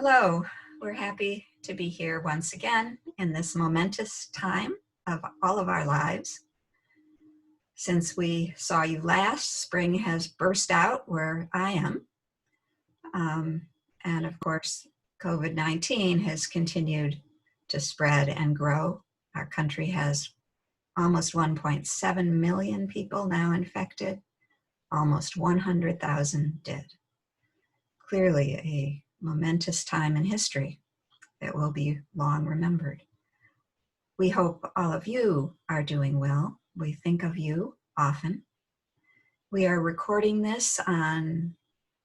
Hello, we're happy to be here once again in this momentous time of all of our lives. Since we saw you last, spring has burst out where I am. And of course, COVID-19 has continued to spread and grow. Our country has almost 1.7 million people now infected, almost 100,000 dead. Clearly a momentous time in history that will be long remembered. We hope all of you are doing well. We think of you often. We are recording this on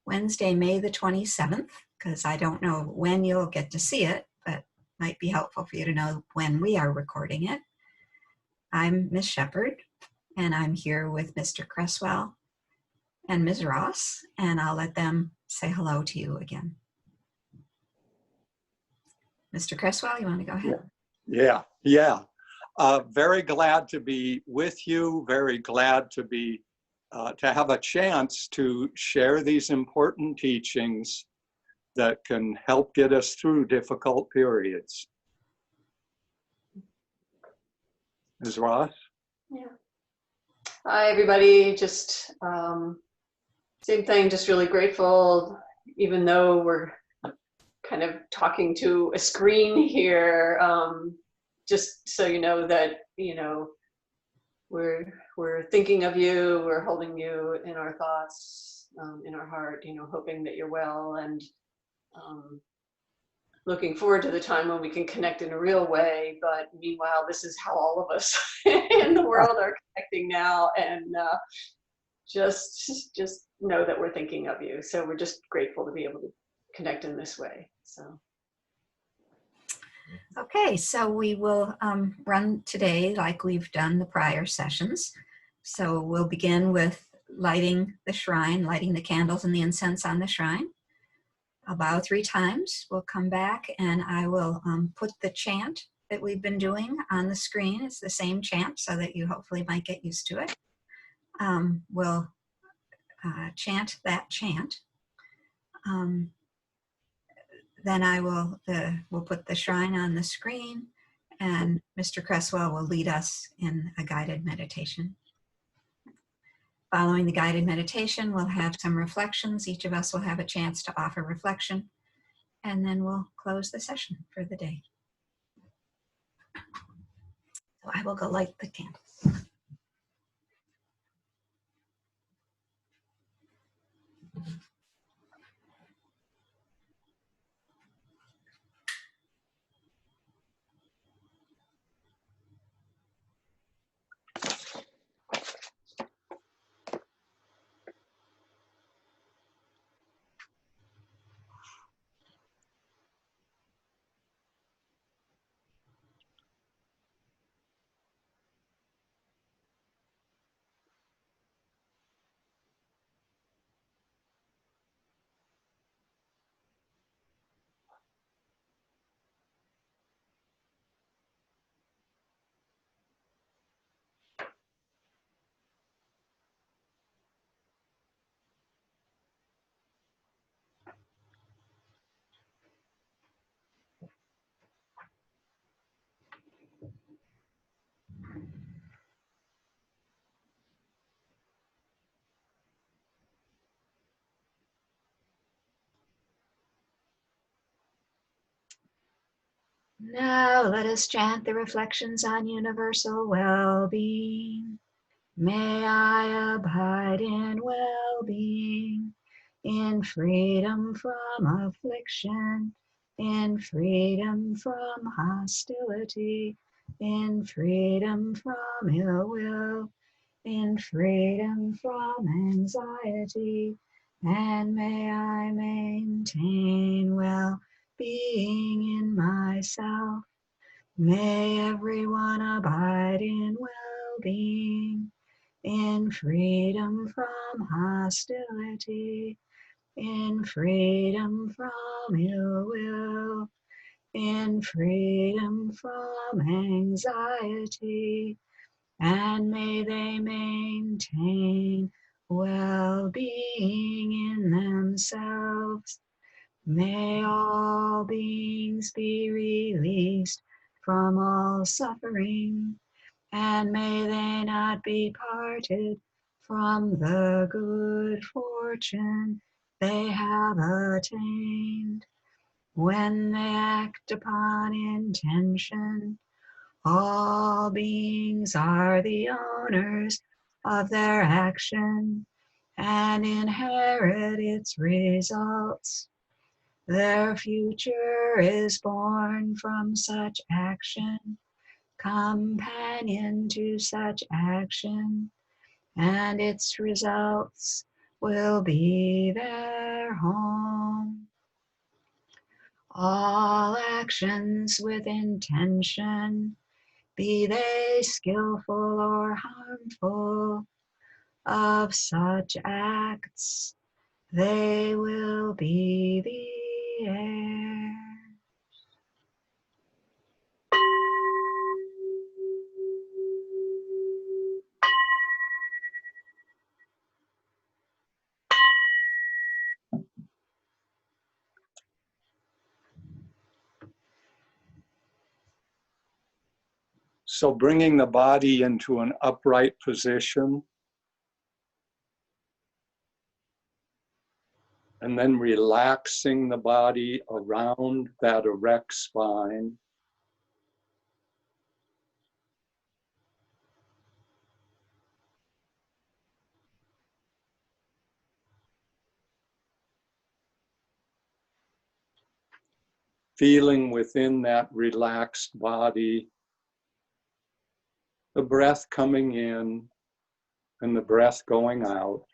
Wednesday, May the 27th, because I don't know when you'll get to see it, but it might be helpful for you to know when we are recording it. I'm Miss Shepherd, and I'm here with Mr. Cresswell and Ms. Ross, and I'll let them say hello to you again. Mr. Cresswell, you want to go ahead? Yeah. Very glad to be with you. Very glad to be to have a chance to share these important teachings that can help get us through difficult periods. Ms. Ross? Yeah. Hi, everybody. Just same thing, just really grateful, even though we're kind of talking to a screen here, just so you know that, we're thinking of you, we're holding you in our thoughts, in our heart, hoping that you're well, and looking forward to the time when we can connect in a real way. But meanwhile, this is how all of us in the world are connecting now, and just know that we're thinking of you. So we're just grateful to be able to connect in this way. So. Okay, so we will run today like we've done the prior sessions. So we'll begin with lighting the shrine, lighting the candles and the incense on the shrine. I'll bow 3 times. We'll come back and I will put the chant that we've been doing on the screen. It's the same chant, so that you hopefully might get used to it. We'll chant that chant. Then we'll put the shrine on the screen, and Mr. Cresswell will lead us in a guided meditation. Following the guided meditation, we'll have some reflections. Each of us will have a chance to offer reflection, and then we'll close the session for the day. So I will go light the candles. Now let us chant the reflections on universal well-being. May I abide in well-being, in freedom from affliction, in freedom from hostility, in freedom from ill will, in freedom from anxiety, and may I maintain well-being in myself. May everyone abide in well-being, in freedom from hostility, in freedom from ill will, in freedom from anxiety, and may they maintain well-being in themselves. May all beings be released from all suffering, and may they not be parted from the good fortune they have attained. When they act upon intention, all beings are the owners of their action and inherit its results. Their future is born from such action, companion to such action, and its results will be their home. All actions with intention, be they skillful or harmful, of such acts they will be the heir. So bringing the body into an upright position, and then relaxing the body around that erect spine. Feeling within that relaxed body, the breath coming in and the breath going out.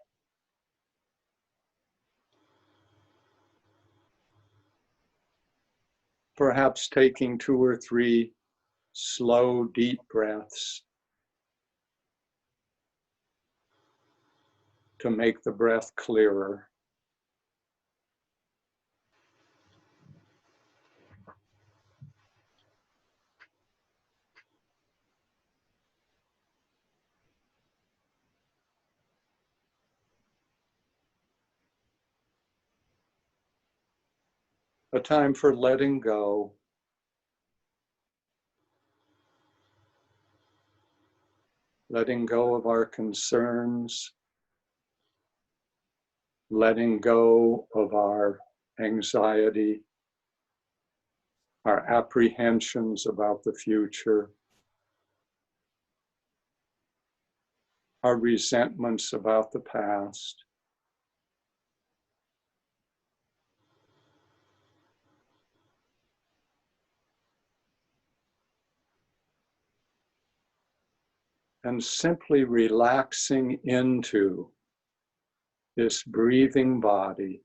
Perhaps taking 2 or 3 slow, deep breaths to make the breath clearer. A time for letting go. Letting go of our concerns, letting go of our anxiety, our apprehensions about the future, our resentments about the past. And simply relaxing into this breathing body.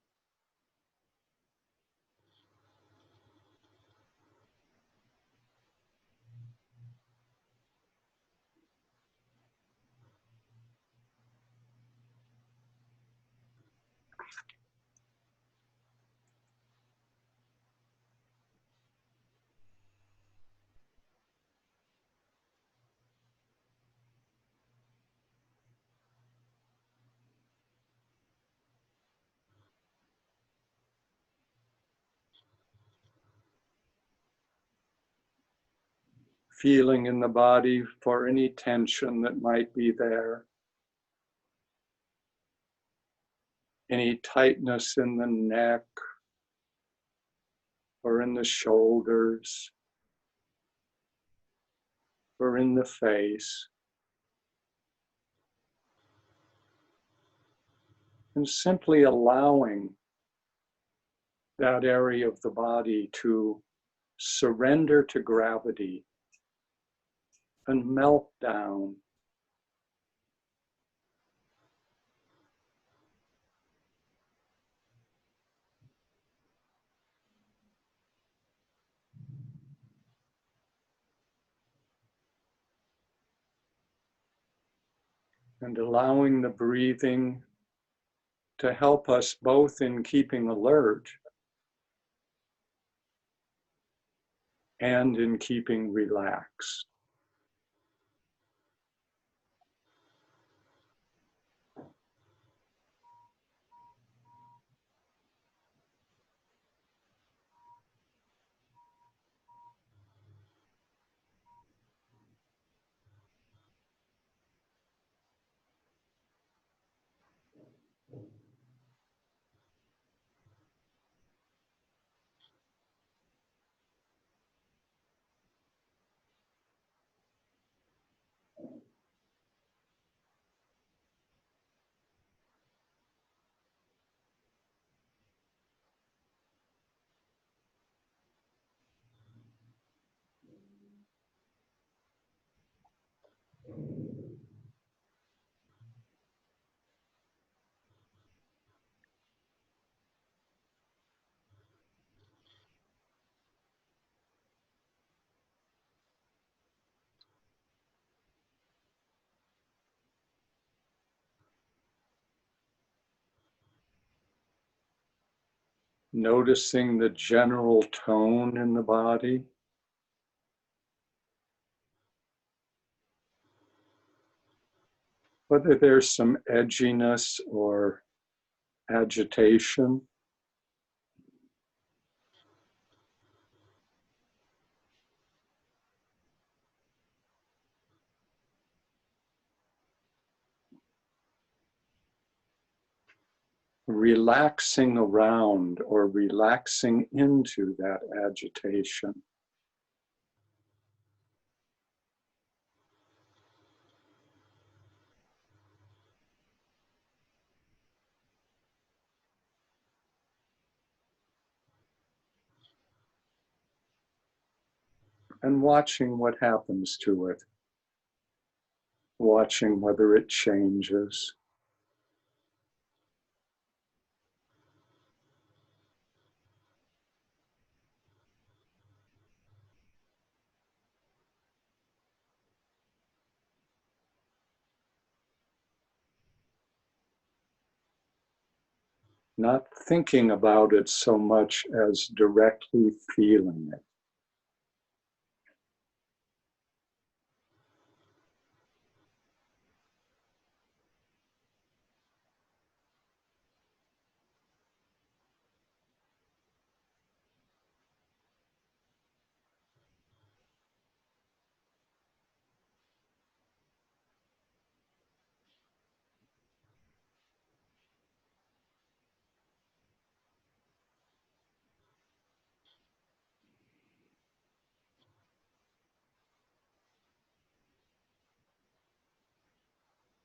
Feeling in the body for any tension that might be there, any tightness in the neck or in the shoulders or in the face. And simply allowing that area of the body to surrender to gravity and melt down. And allowing the breathing to help us both in keeping alert and in keeping relaxed. Noticing the general tone in the body. Whether there's some edginess or agitation. Relaxing around or relaxing into that agitation. And watching what happens to it. Watching whether it changes. Not thinking about it so much as directly feeling it.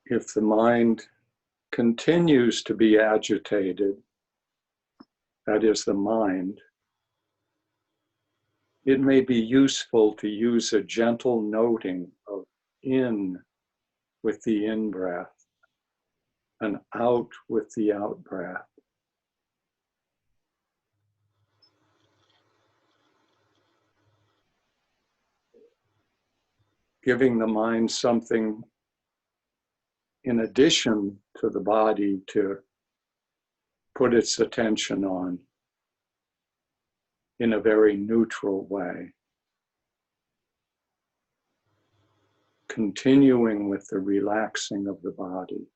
If the mind continues to be agitated, that is the mind, it may be useful to use a gentle noting of in with the in breath and out with the out breath. Giving the mind something in addition to the body to put its attention on in a very neutral way. Continuing with the relaxing of the body.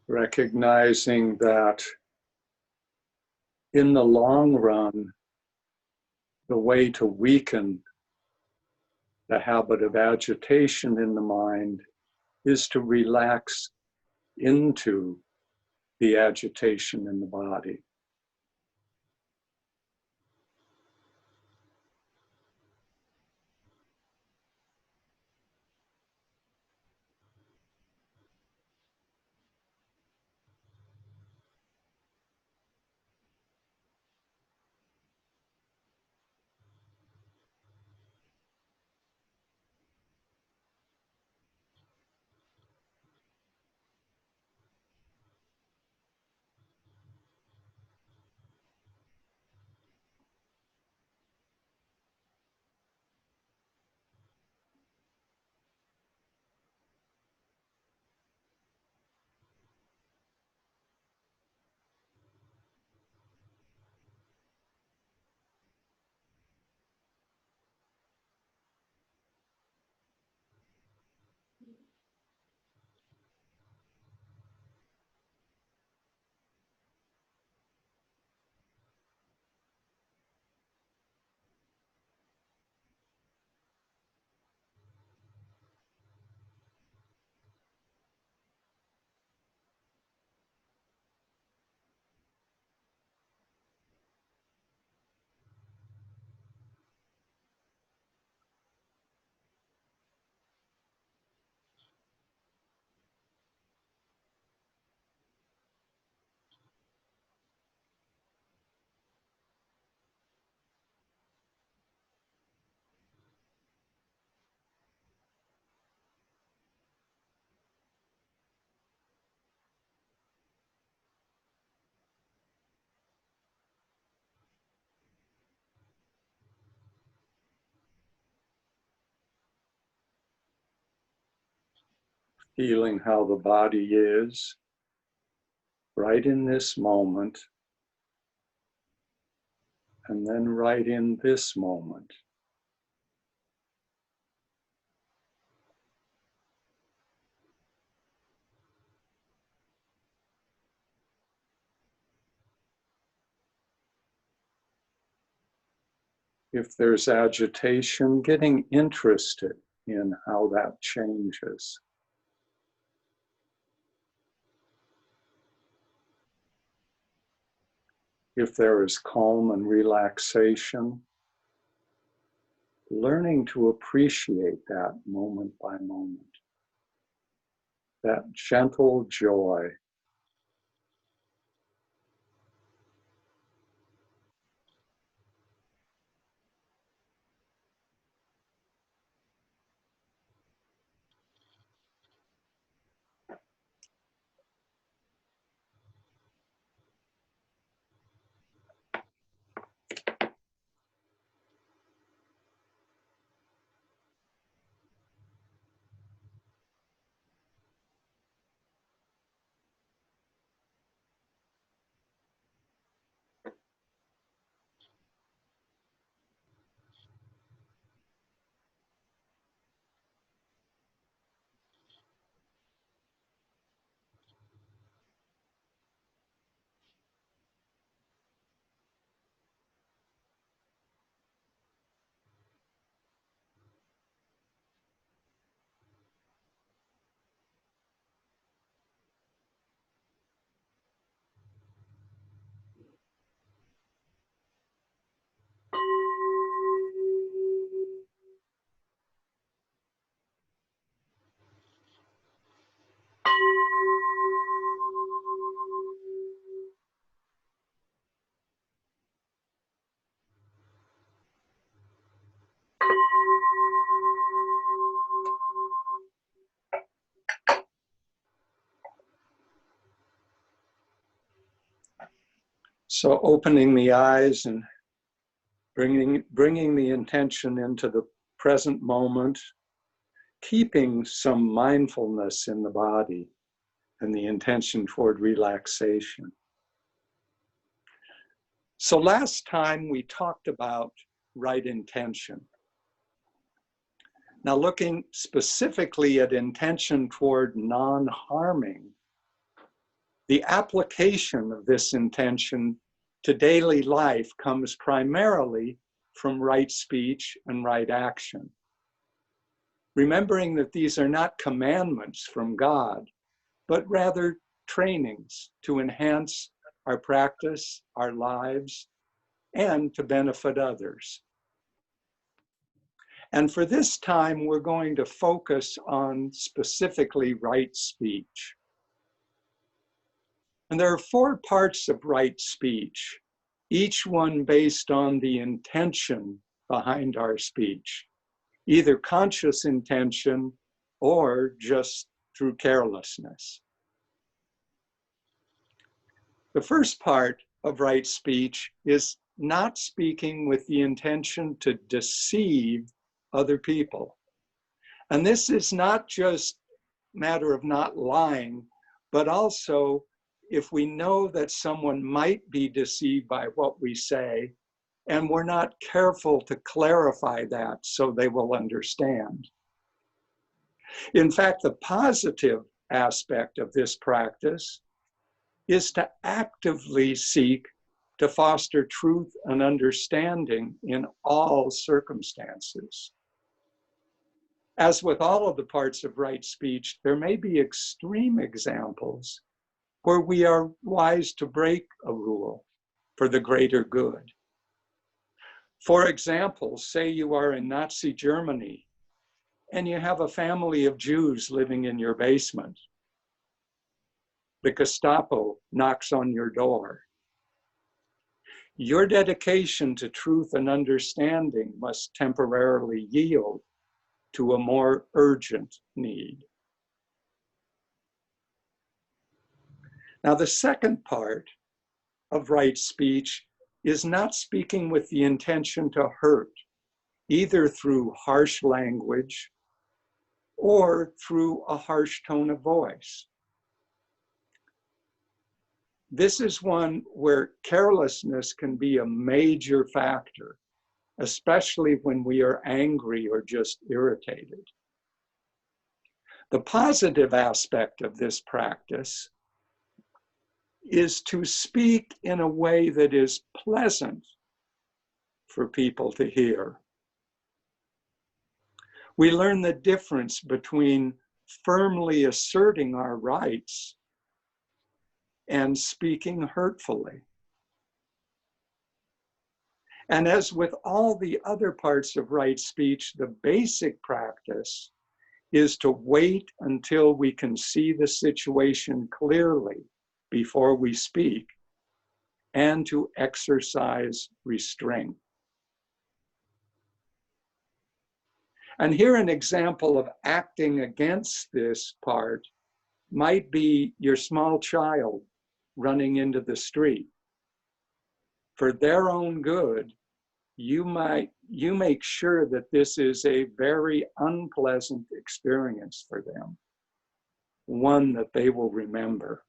Recognizing that in the long run, the way to weaken the habit of agitation in the mind is to relax into the agitation in the body. feeling how the body is right in this moment, and then right in this moment. If there's agitation, getting interested in how that changes. If there is calm and relaxation, learning to appreciate that moment by moment, that gentle joy. So opening the eyes and bringing the intention into the present moment, keeping some mindfulness in the body and the intention toward relaxation. So last time we talked about right intention. Now looking specifically at intention toward non-harming, the application of this intention to daily life comes primarily from right speech and right action. Remembering that these are not commandments from God, but rather trainings to enhance our practice, our lives, and to benefit others. And for this time, we're going to focus on specifically right speech. And there are 4 parts of right speech, each one based on the intention behind our speech, either conscious intention or just through carelessness. The first part of right speech is not speaking with the intention to deceive other people. And this is not just a matter of not lying, but also if we know that someone might be deceived by what we say, and we're not careful to clarify that so they will understand. In fact, the positive aspect of this practice is to actively seek to foster truth and understanding in all circumstances. As with all of the parts of right speech, there may be extreme examples where we are wise to break a rule for the greater good. For example, say you are in Nazi Germany and you have a family of Jews living in your basement. The Gestapo knocks on your door. Your dedication to truth and understanding must temporarily yield to a more urgent need. Now, the second part of right speech is not speaking with the intention to hurt, either through harsh language or through a harsh tone of voice. This is one where carelessness can be a major factor, especially when we are angry or just irritated. The positive aspect of this practice is to speak in a way that is pleasant for people to hear. We learn the difference between firmly asserting our rights and speaking hurtfully. And as with all the other parts of right speech, the basic practice is to wait until we can see the situation clearly before we speak, and to exercise restraint. And here an example of acting against this part might be your small child running into the street. For their own good, you make sure that this is a very unpleasant experience for them, one that they will remember.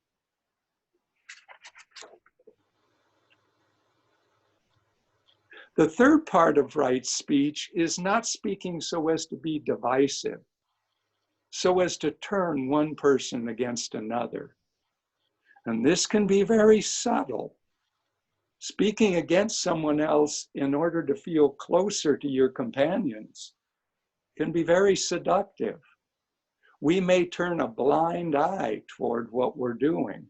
The third part of right speech is not speaking so as to be divisive, so as to turn one person against another. And this can be very subtle. Speaking against someone else in order to feel closer to your companions can be very seductive. We may turn a blind eye toward what we're doing.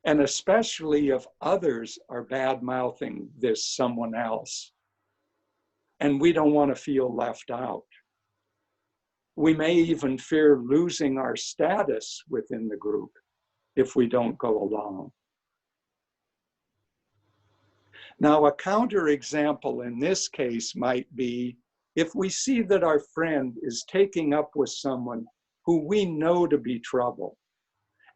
And especially if others are bad-mouthing this someone else, and we don't want to feel left out. We may even fear losing our status within the group if we don't go along. Now, a counterexample in this case might be if we see that our friend is taking up with someone who we know to be trouble,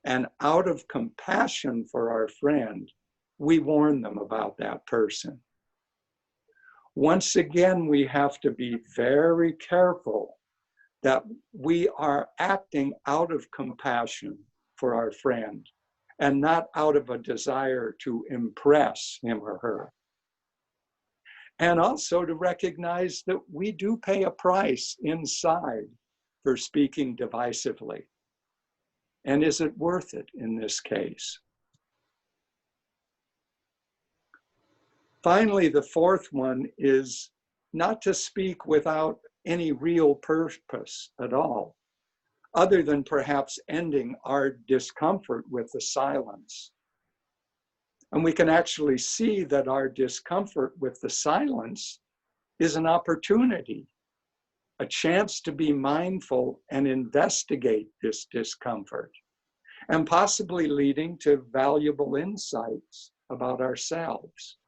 and out of compassion for our friend, we warn them about that person. Once again, we have to be very careful that we are acting out of compassion for our friend and not out of a desire to impress him or her. And also to recognize that we do pay a price inside for speaking divisively. And is it worth it in this case? Finally, the fourth one is not to speak without any real purpose at all, other than perhaps ending our discomfort with the silence. And we can actually see that our discomfort with the silence is an opportunity, a chance to be mindful and investigate this discomfort, and possibly leading to valuable insights about ourselves.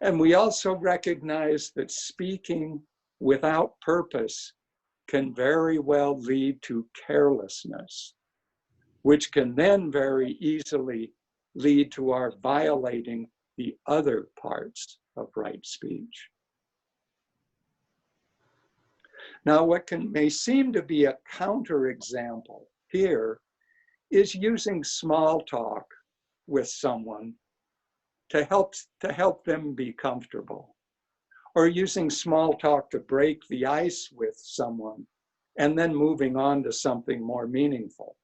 And we also recognize that speaking without purpose can very well lead to carelessness, which can then very easily lead to our violating the other parts of right speech. Now, what may seem to be a counterexample here is using small talk with someone to help them be comfortable, or using small talk to break the ice with someone and then moving on to something more meaningful.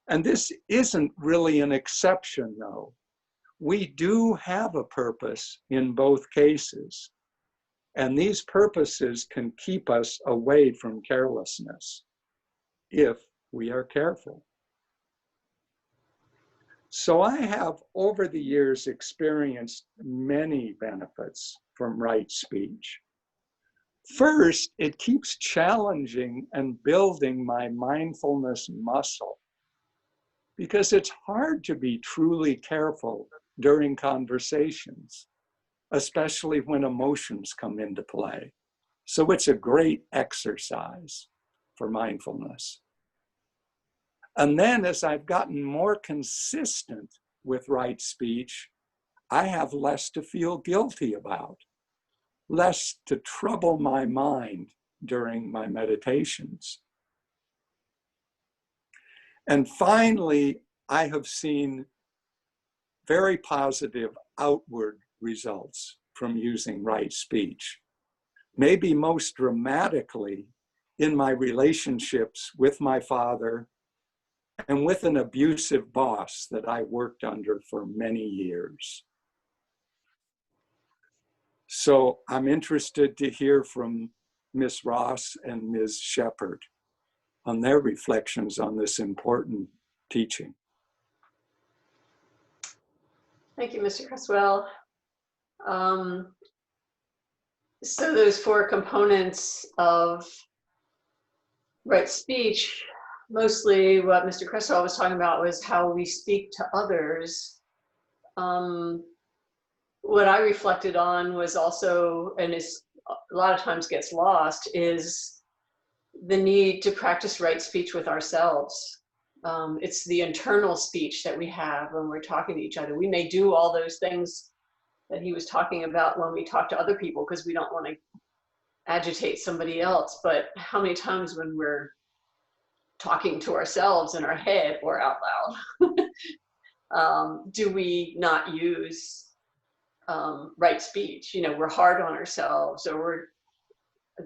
And this isn't really an exception, though. We do have a purpose in both cases, and these purposes can keep us away from carelessness if we are careful. So I have, over the years, experienced many benefits from right speech. First, it keeps challenging and building my mindfulness muscle, because it's hard to be truly careful during conversations, especially when emotions come into play. So it's a great exercise for mindfulness. And then as I've gotten more consistent with right speech, I have less to feel guilty about, less to trouble my mind during my meditations. And finally, I have seen very positive outward results from using right speech. Maybe most dramatically in my relationships with my father and with an abusive boss that I worked under for many years. So I'm interested to hear from Ms. Ross and Ms. Shepherd on their reflections on this important teaching. Thank you, Mr. Cresswell. So those 4 components of right speech, mostly what Mr. Cresswell was talking about was how we speak to others. What I reflected on was also, and is a lot of times gets lost, is the need to practice right speech with ourselves. It's the internal speech that we have when we're talking to each other. We may do all those things that he was talking about when we talk to other people because we don't want to agitate somebody else, but how many times when we're talking to ourselves in our head or out loud, do we not use right speech? You know, we're hard on ourselves, or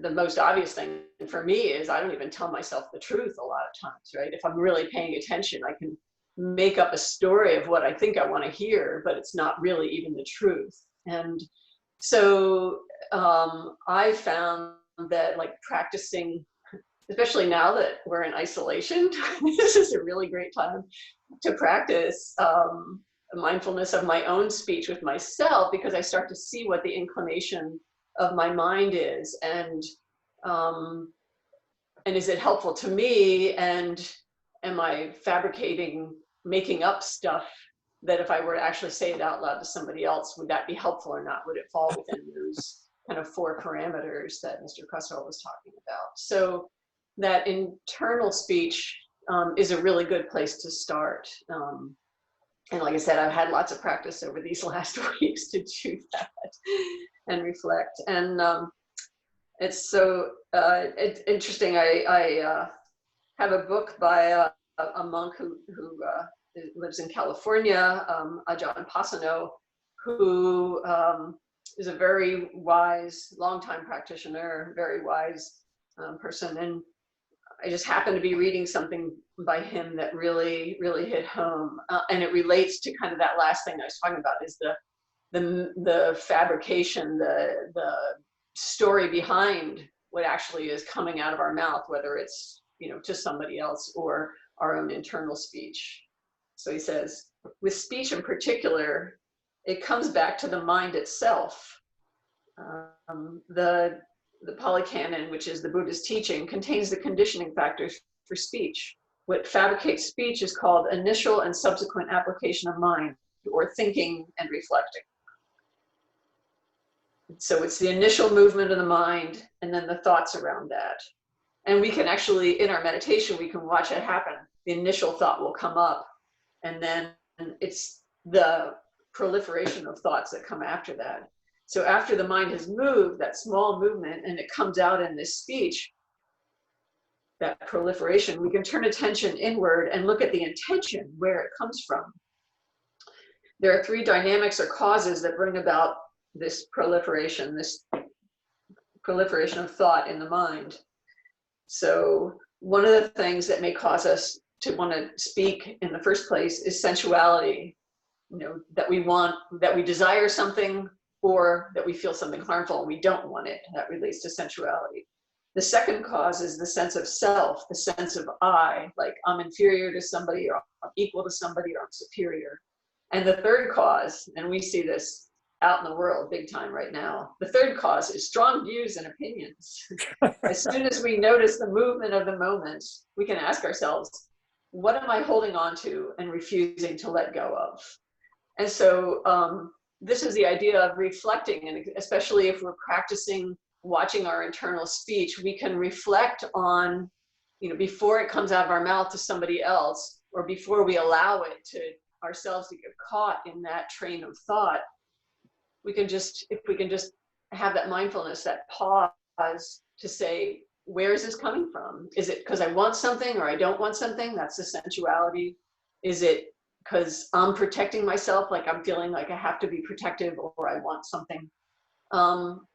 the most obvious thing for me is I don't even tell myself the truth a lot of times, right? If I'm really paying attention, I can make up a story of what I think I want to hear, but it's not really even the truth. And so I found that, like, practicing, especially now that we're in isolation, this is a really great time to practice mindfulness of my own speech with myself, because I start to see what the inclination of my mind is, and is it helpful to me, and am I fabricating, making up stuff that if I were to actually say it out loud to somebody else, would that be helpful or not? Would it fall within those kind of 4 parameters that Mr. Cresswell was talking about? So that internal speech is a really good place to start. And like I said, I've had lots of practice over these last weeks to do that and reflect. And it's so it's interesting. I have a book by a monk who lives in California, Ajahn Pasano, who is a very wise, longtime practitioner, very wise person. And I just happened to be reading something by him that really, really hit home. And it relates to kind of that last thing I was talking about, is the fabrication, the story behind what actually is coming out of our mouth, whether it's, you know, to somebody else or our own internal speech. So he says, with speech in particular, it comes back to the mind itself. The Pali Canon, which is the Buddhist teaching, contains the conditioning factors for speech. What fabricates speech is called initial and subsequent application of mind, or thinking and reflecting. So it's the initial movement of the mind and then the thoughts around that. And we can actually, in our meditation, we can watch it happen. The initial thought will come up, and then it's the proliferation of thoughts that come after that. So after the mind has moved, that small movement, and it comes out in this speech, that proliferation, we can turn attention inward and look at the intention, where it comes from. There are 3 dynamics or causes that bring about this proliferation of thought in the mind. So one of the things that may cause us to want to speak in the first place is sensuality. You know, that we desire something, or that we feel something harmful and we don't want it. That relates to sensuality. The second cause is the sense of self, the sense of I, like I'm inferior to somebody, or I'm equal to somebody, or I'm superior. And the third cause, and we see this out in the world big time right now, the third cause is strong views and opinions. As soon as we notice the movement of the moment, we can ask ourselves, what am I holding on to and refusing to let go of? And so this is the idea of reflecting, and especially if we're practicing watching our internal speech, we can reflect on, you know, before it comes out of our mouth to somebody else, or before we allow it to ourselves to get caught in that train of thought. We can just, if we can just have that mindfulness, that pause, to say, where is this coming from? Is it because I want something or I don't want something? That's the sensuality. Is it because I'm protecting myself, like I'm feeling like I have to be protective or I want something?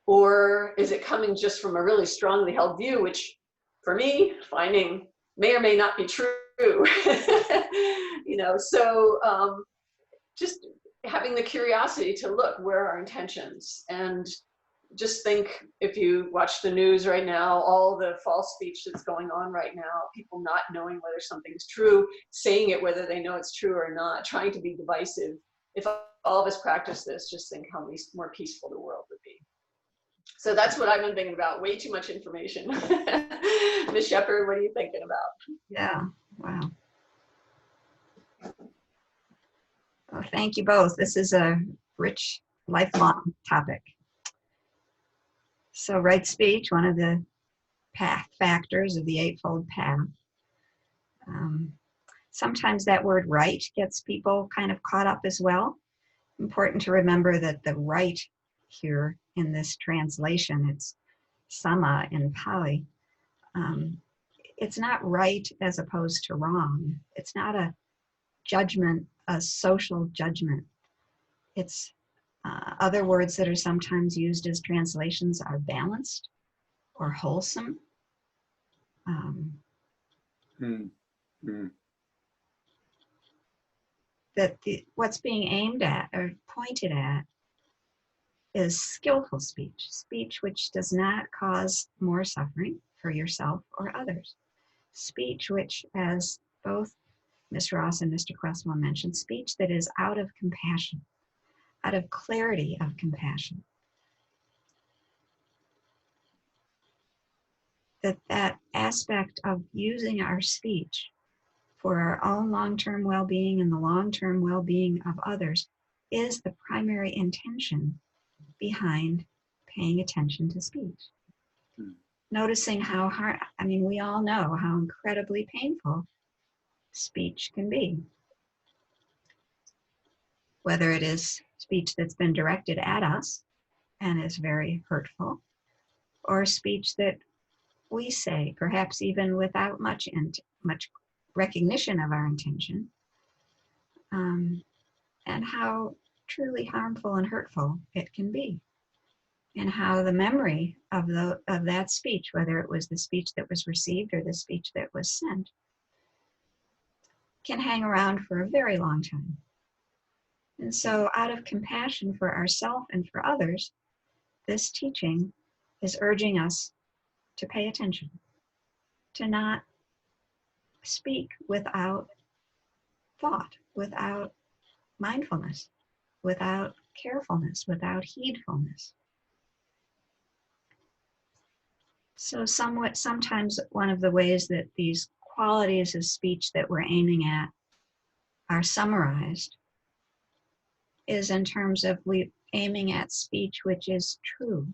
Or is it coming just from a really strongly held view, which for me, finding may or may not be true. So just having the curiosity to look, where are our intentions? And just think, if you watch the news right now, all the false speech that's going on right now, people not knowing whether something's true, saying it whether they know it's true or not, trying to be divisive. If all of us practice this, just think how more peaceful the world would be. So that's what I've been thinking about. Way too much information. Ms. Shepherd, what are you thinking about? Yeah, wow. Well, thank you both. This is a rich, lifelong topic. So right speech, one of the path factors of the Eightfold Path. Sometimes that word right gets people kind of caught up as well. Important to remember that the right here in this translation, it's sama in Pali. It's not right as opposed to wrong. It's not a judgment, a social judgment. It's other words that are sometimes used as translations are balanced or wholesome. That what's being aimed at or pointed at is skillful speech, speech which does not cause more suffering for yourself or others. Speech which, as both Ms. Ross and Mr. Cresswell mentioned, speech that is out of compassion, out of clarity of compassion. That aspect of using our speech for our own long-term well-being and the long-term well-being of others is the primary intention behind paying attention to speech. Noticing how hard, we all know how incredibly painful speech can be. Whether it is speech that's been directed at us and is very hurtful, or speech that we say, perhaps even without much recognition of our intention, and how truly harmful and hurtful it can be, and how the memory of that speech, whether it was the speech that was received or the speech that was sent, can hang around for a very long time. And so, out of compassion for ourselves and for others, this teaching is urging us to pay attention, to not speak without thought, without mindfulness, without carefulness, without heedfulness. So sometimes one of the ways that these qualities of speech that we're aiming at are summarized is in terms of aiming at speech which is true,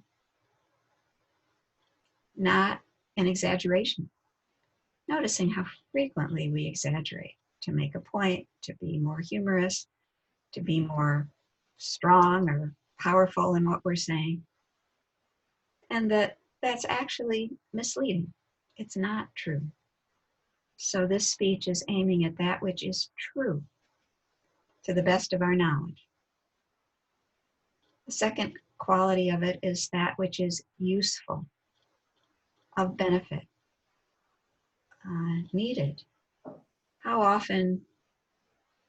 not an exaggeration. Noticing how frequently we exaggerate to make a point, to be more humorous, to be more strong or powerful in what we're saying. And that's actually misleading. It's not true. So this speech is aiming at that which is true to the best of our knowledge. The second quality of it is that which is useful, of benefit, needed. How often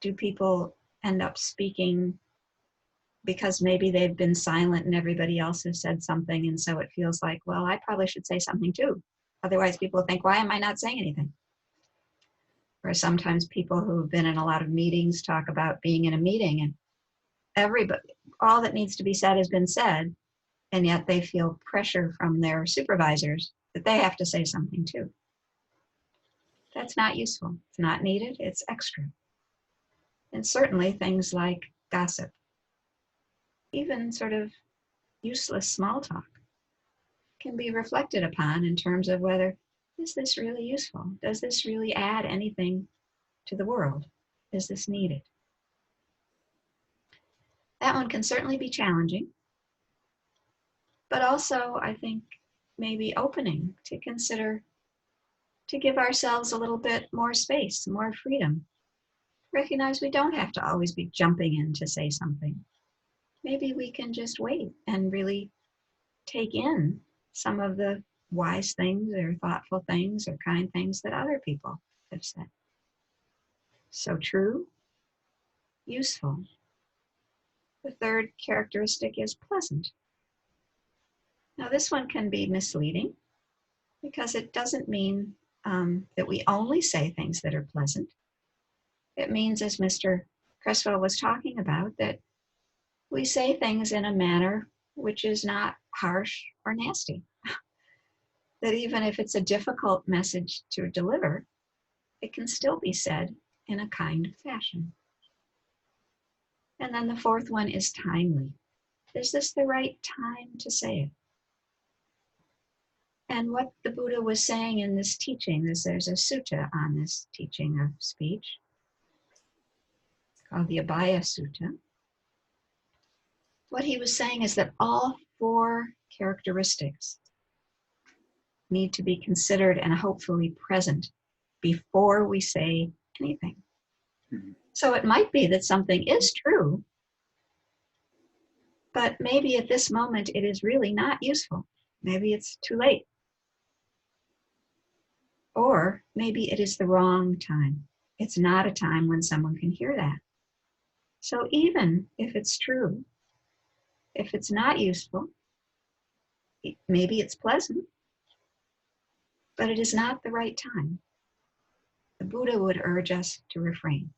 do people end up speaking because maybe they've been silent and everybody else has said something, and so it feels like, well, I probably should say something too. Otherwise people think, why am I not saying anything? Or sometimes people who have been in a lot of meetings talk about being in a meeting and all that needs to be said has been said, and yet they feel pressure from their supervisors that they have to say something too. That's not useful. It's not needed. It's extra. And certainly things like gossip, even sort of useless small talk, can be reflected upon in terms of whether, is this really useful? Does this really add anything to the world? Is this needed? That one can certainly be challenging, but also I think maybe opening to consider, to give ourselves a little bit more space, more freedom. Recognize we don't have to always be jumping in to say something. Maybe we can just wait and really take in some of the wise things or thoughtful things or kind things that other people have said. So true, useful. The third characteristic is pleasant. Now this one can be misleading because it doesn't mean that we only say things that are pleasant. It means, as Mr. Creswell was talking about, that we say things in a manner which is not harsh or nasty. That even if it's a difficult message to deliver, it can still be said in a kind fashion. And then the fourth one is timely. Is this the right time to say it? And what the Buddha was saying in this teaching, there's a sutta on this teaching of speech called the Abhaya Sutta. What he was saying is that all four characteristics need to be considered and hopefully present before we say anything. Mm-hmm. So it might be that something is true, but maybe at this moment it is really not useful. Maybe it's too late. Or maybe it is the wrong time. It's not a time when someone can hear that. So even if it's true, if it's not useful, maybe it's pleasant, but it is not the right time. The Buddha would urge us to refrain.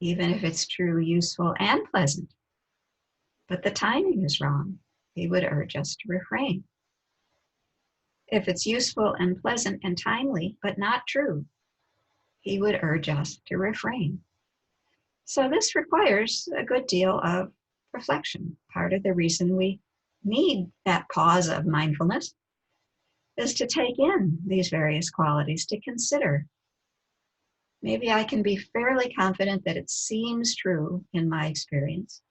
Even if it's true, useful, and pleasant, but the timing is wrong, he would urge us to refrain. If it's useful and pleasant and timely, but not true, he would urge us to refrain. So this requires a good deal of reflection. Part of the reason we need that pause of mindfulness is to take in these various qualities, to consider. Maybe I can be fairly confident that it seems true in my experience.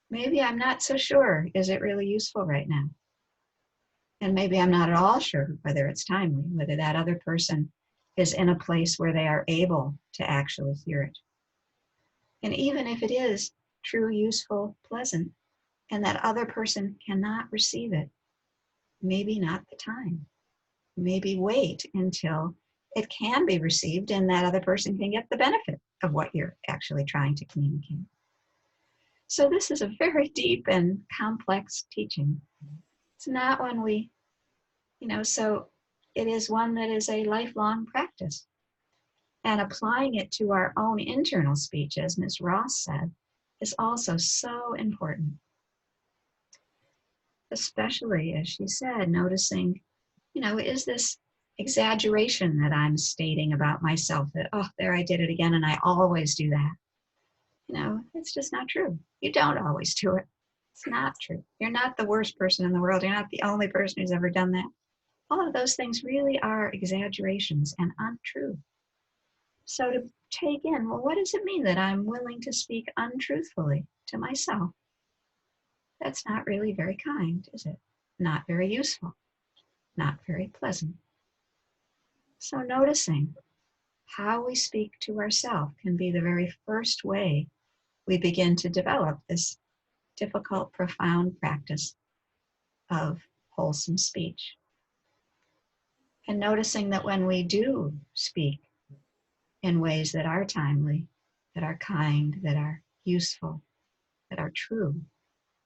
Maybe I'm not so sure, is it really useful right now? And maybe I'm not at all sure whether it's timely, whether that other person is in a place where they are able to actually hear it. And even if it is true, useful, pleasant, and that other person cannot receive it, maybe not the time. Maybe wait until it can be received and that other person can get the benefit of what you're actually trying to communicate. So this is a very deep and complex teaching. It's not one we, so it is one that is a lifelong practice. And applying it to our own internal speech, as Ms. Ross said, is also so important. Especially, as she said, noticing, is this exaggeration that I'm stating about myself that, oh, there I did it again and I always do that. It's just not true. You don't always do it. It's not true. You're not the worst person in the world. You're not the only person who's ever done that. All of those things really are exaggerations and untrue. So to take in, well, what does it mean that I'm willing to speak untruthfully to myself? That's not really very kind, is it? Not very useful, not very pleasant. So noticing how we speak to ourselves can be the very first way we begin to develop this difficult, profound practice of wholesome speech. And noticing that when we do speak in ways that are timely, that are kind, that are useful, that are true,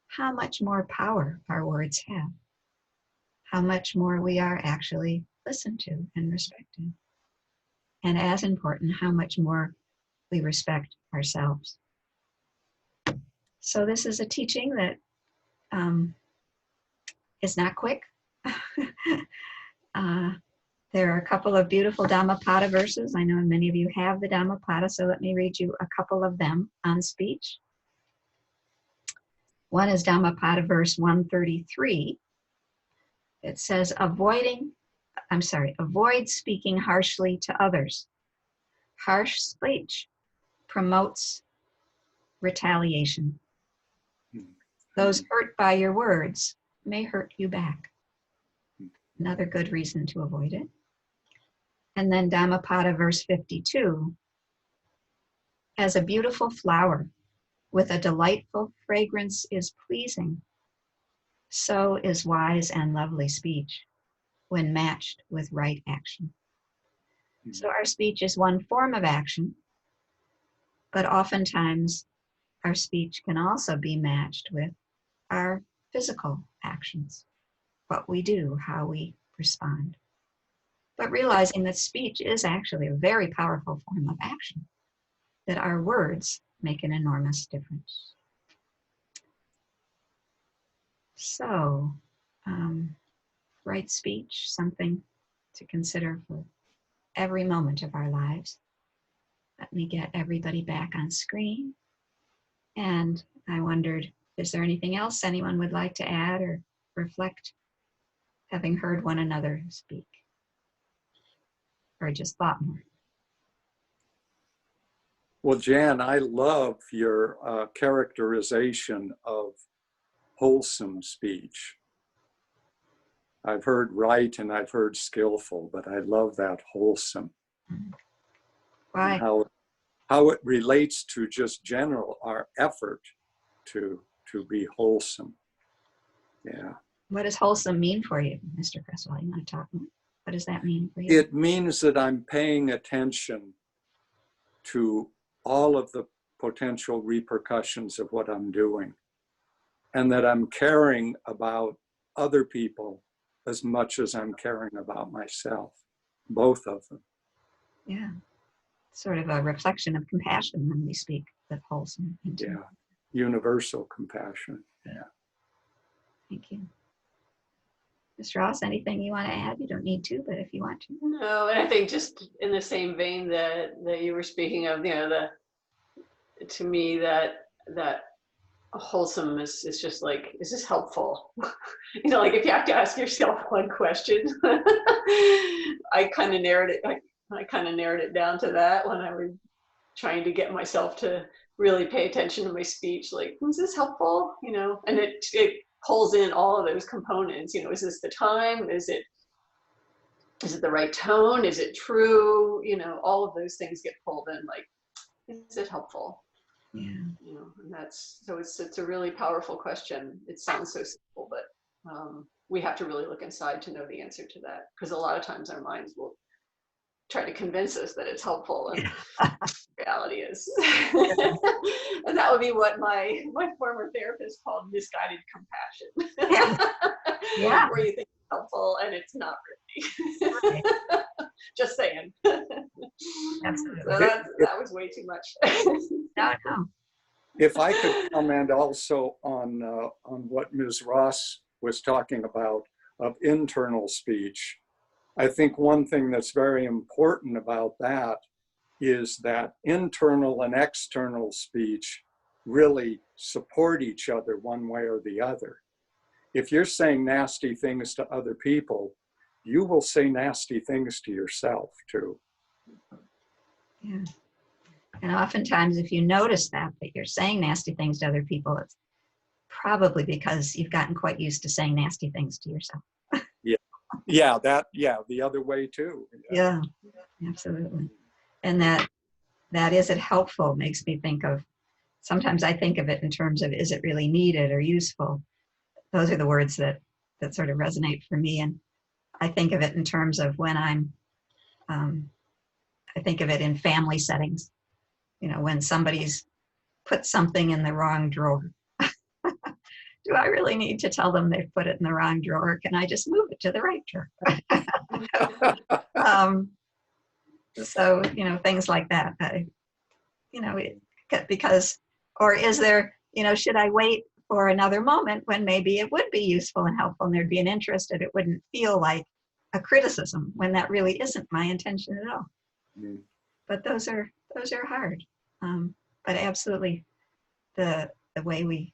how much more power our words have, how much more we are actually listened to and respected. And as important, how much more we respect ourselves. So this is a teaching that is not quick. There are a couple of beautiful Dhammapada verses. I know many of you have the Dhammapada, so let me read you a couple of them on speech. One is Dhammapada verse 133. It says, avoid speaking harshly to others. Harsh speech promotes retaliation. Those hurt by your words may hurt you back. Another good reason to avoid it. And then Dhammapada verse 52, as a beautiful flower with a delightful fragrance is pleasing, so is wise and lovely speech when matched with right action. So our speech is one form of action, but oftentimes our speech can also be matched with our physical actions, what we do, how we respond. But realizing that speech is actually a very powerful form of action, that our words make an enormous difference. So, right speech, something to consider for every moment of our lives. Let me get everybody back on screen. And I wondered, is there anything else anyone would like to add or reflect, having heard one another speak? Or just thought more? Well, Jan, I love your characterization of wholesome speech. I've heard right and I've heard skillful, but I love that wholesome. Why? And how it relates to just general our effort to be wholesome. Yeah. What does wholesome mean for you, Mr. Cresswell? You want to talk more? What does that mean for you? It means that I'm paying attention to all of the potential repercussions of what I'm doing, and that I'm caring about other people as much as I'm caring about myself, both of them. Yeah, sort of a reflection of compassion when we speak with wholesome. Yeah, universal compassion. Yeah. Thank you. Ms. Ross, anything you want to add? You don't need to, but if you want to. No, and I think just in the same vein that you were speaking of, you know, to me that wholesome is just like, is this helpful? You know, like if you have to ask yourself one question, I kind of narrowed it down to that when I was trying to get myself to really pay attention to my speech. Like, is this helpful? You know, and it pulls in all of those components. You know, is this the time? Is it the right tone? Is it true? You know, all of those things get pulled in. Like, is it helpful? Yeah. You know, and that's, so it's a really powerful question. It sounds so simple, but we have to really look inside to know the answer to that, because a lot of times our minds will try to convince us that it's helpful, and reality is and that would be what my former therapist called misguided compassion. Yeah. Where you think it's helpful and it's not really. Right. Just saying. Absolutely. So that was way too much. No. If I could comment also on what Ms. Ross was talking about of internal speech, I think one thing that's very important about that is that internal and external speech really support each other one way or the other. If you're saying nasty things to other people, you will say nasty things to yourself too. Yeah. And oftentimes, if you notice that you're saying nasty things to other people, it's probably because you've gotten quite used to saying nasty things to yourself. Yeah, the other way too. Yeah, absolutely. And that is it helpful makes me think of, sometimes I think of it in terms of, is it really needed or useful? Those are the words that sort of resonate for me. And I think of it in terms of when I think of it in family settings. You know, when somebody's put something in the wrong drawer. Do I really need to tell them they've put it in the wrong drawer? Can I just move it to the right drawer? So, you know, things like that. You know, because, or is there, you know, should I wait for another moment when maybe it would be useful and helpful and there'd be an interest and it wouldn't feel like a criticism when that really isn't my intention at all. Mm. But those are hard. But absolutely the way we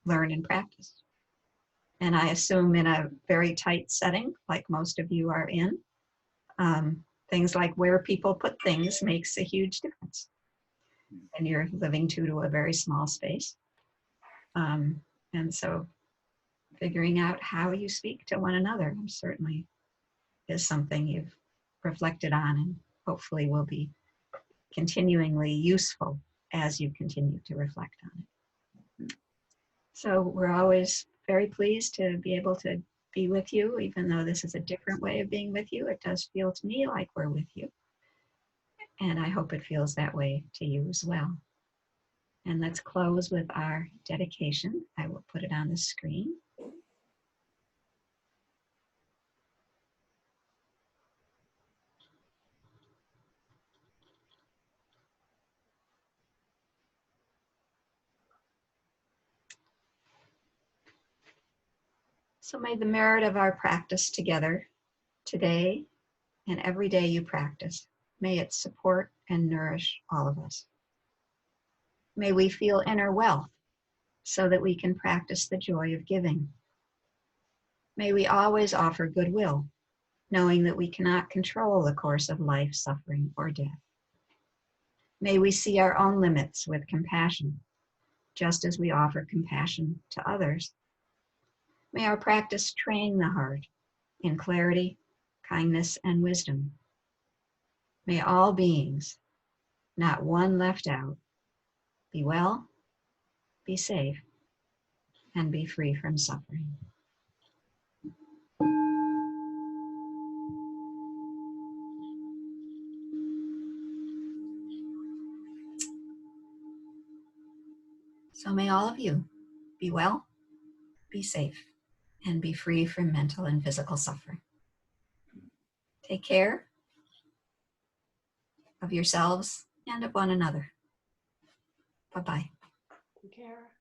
learn and practice. And I assume in a very tight setting, like most of you are in, things like where people put things makes a huge difference. And you're living to a very small space. And so figuring out how you speak to one another certainly is something you've reflected on and hopefully will be continuingly useful as you continue to reflect on it. So we're always very pleased to be able to be with you, even though this is a different way of being with you. It does feel to me like we're with you. And I hope it feels that way to you as well. And let's close with our dedication. I will put it on the screen. So may the merit of our practice together today and every day you practice, may it support and nourish all of us. May we feel inner wealth so that we can practice the joy of giving. May we always offer goodwill, knowing that we cannot control the course of life, suffering, or death. May we see our own limits with compassion, just as we offer compassion to others. May our practice train the heart in clarity, kindness, and wisdom. May all beings, not one left out, be well, be safe, and be free from suffering. So may all of you be well, be safe, and be free from mental and physical suffering. Take care of yourselves and of one another. Bye-bye. Take care.